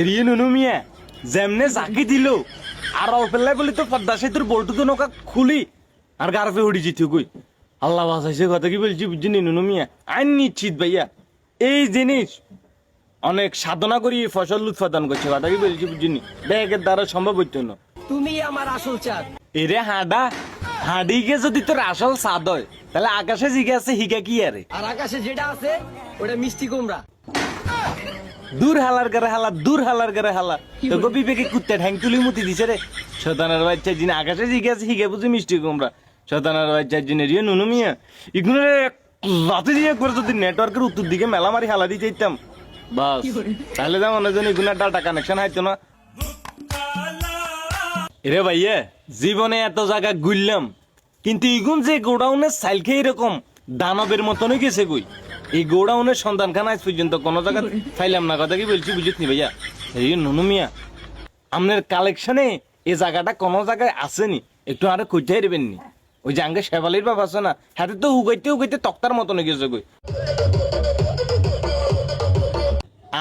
এরিয়ে নুনু মিয়া যেমনে জাকি দিল আর অল্পেলাই বলি তো পদ্মা সেতুর বল্টু তো নৌকা খুলি আর গারফে উড়ি জিতু কই আল্লাহ বাসাইছে কথা কি বলছি বুঝছি নুনু মিয়া আইন নিশ্চিত ভাইয়া এই জিনিস অনেক সাধনা করি ফসল উৎপাদন করছে কথা কি বলছি বুঝিনি ব্যাগের দ্বারা সম্ভব হইতো না তুমি আমার আসল চাঁদ। এরে হাডা হাডিকে যদি তোর আসল সাদ হয় তাহলে আকাশে জিগে আছে হিগা কি আরে আর আকাশে যেটা আছে ওটা মিষ্টি কুমড়া। দূর হালার করে হালা দূর হালার করে হালা তোকে বিবেকে কুত্তে ঠ্যাং তুলি মুতি দিছে রে শতানার বাচ্চা জিনে আকাশে জিগে আছে হিগে বুঝি মিষ্টি কুমড়া শতানার বাচ্চা জিনে রিয়ে নুনু মিয়া এগুলো রাতে দিয়ে করে যদি নেটওয়ার্কের উত্তর দিকে মেলা মারি হালা দিয়ে চাইতাম বাস তাহলে যেমন এগুলো ডাটা কানেকশন হাইতো না এরে ভাইয়া জীবনে এত জায়গা ঘুরলাম কিন্তু ইগুন যে গোডাউনের সাইল খেয়ে এরকম দানবের মতনই গেছে কই এই গোডাউনের সন্ধান খান আজ পর্যন্ত কোনো জায়গা ফাইলাম না কথা কি বলছি বুঝিস নি ভাইয়া এই নুনু মিয়া আপনার কালেকশনে এই জায়গাটা কোনো জায়গায় আসেনি একটু আরে খুঁজতে দেবেন নি ওই যে আঙ্গে শেফালির বাপ আছে না হাতে তো উগাইতে উগাইতে তক্তার মতন গেছে কই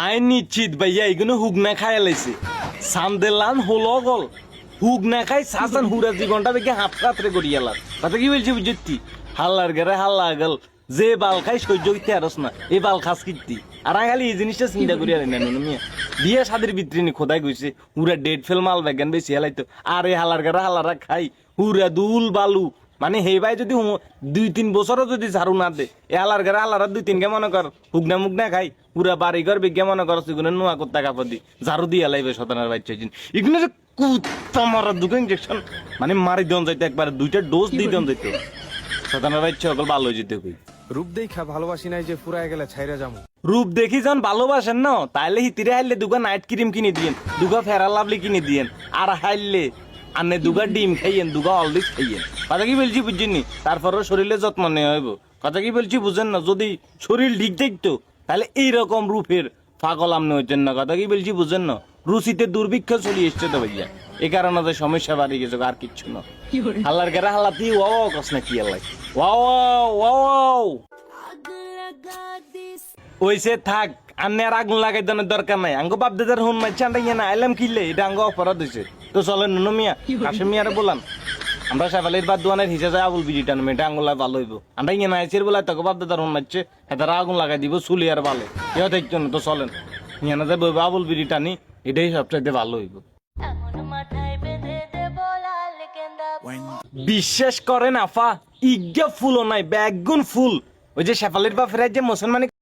আই নিশ্চিত ভাইয়া এগুলো হুক না খায় লাইছে সান্দেলান হলো গল হুক না খাই সাসান হুরা জীবনটা দেখে হাত কাতরে করি এলার কথা কি বলছি বুঝতি হাল্লার গেরে হাল্লা গেল যে বাল খাই সহ্য করতে আরস না এই বাল খাস কীর্তি আর খালি এই জিনিসটা চিন্তা করি আর না নুনু মিয়া বিয়ে সাদের ভিতরে নি খোদাই গইছে হুরা ডেট ফেল মাল ব্যাগান বেশি হেলাইতো আর এই হালার গেরে হালারা খাই হুরা দুল বালু মানে হে ভাই যদি 2-3 বছরও যদি ঝাড়ু না দে এ হালার গেরে হালারা 2-3 কে মনে কর হুকনা মুকনা খাই পুরা বাড়ি ঘর বিজ্ঞা মনে কর সেগুলো নোয়া করতে কাপড় দি ঝাড়ু দিয়ে লাইবে শতানার বাচ্চা এগুলো যে কুত্তা মারা দুটো ইঞ্জেকশন মানে মারি দন যাইতে একবার 2টা ডোজ দিয়ে দন যাইতে শতানার বাচ্চা সকল ভালো হয়ে যেতে কই রূপ দেখা ভালোবাসি নাই যে ফুরায় গেলে ছাইরা যামু। রূপ দেখি যখন ভালোবাসেন না তাইলে হিতিরে হাইলে দুগা নাইট ক্রিম কিনে দিয়েন দুগা ফেরা লাভলি কিনে দিয়েন আর হাইলে আনে দুগা ডিম খাইয়েন দুগা অলরিজ খাইয়েন কথা কি বলছি বুঝছেন তারপরও শরীরের যত্ন নেওয়া হইব কথা কি বলছি বুঝেন না যদি শরীর ঠিক থাকতো তাহলে এইরকম রূপের পাগল আমনে হইতেন না কথা কি বলছি বুঝেন না রুচিতে দুর্ভিক্ষ চলে এসছে তো ভাইয়া এই কারণে তো সমস্যা বাড়ি গেছে আর কিচ্ছু না হাল্লার গেরা হাল্লাতি ওয়াও কস না কি আল্লাহ ওয়াও ওইসে থাক আন্নে আর আগুন লাগাই দেওয়ার দরকার নাই আঙ্গ বাপ দাদার হুন মাইছে আন্ডা না আইলাম কিনলে এটা আঙ্গ অপরাধ হয়েছে তো চলে নুনু মিয়া কাশিম মিয়ারে বললাম আমরা সাফালির বাদ দোয়ানের হিসা যায় আবুল বিজিটা নেমে এটা আঙ্গুলা ভালো হইব আমরা ইয়ে না আইসের বলে তোকে বাপ দাদার হুন মাইছে হেতারা আগুন লাগাই দিব চুলি আর ভালো কেউ দেখছো না তো চলেন ইয়ে না যাবো আবুল বিজিটা নি এটাই সবচাইতে ভালো হইব বিশ্বাস করেন আফা ইজ্ঞা ফুলও নাই ব্যাগুন ফুল ওই যে শেফালির বাপের যে মুসলমানি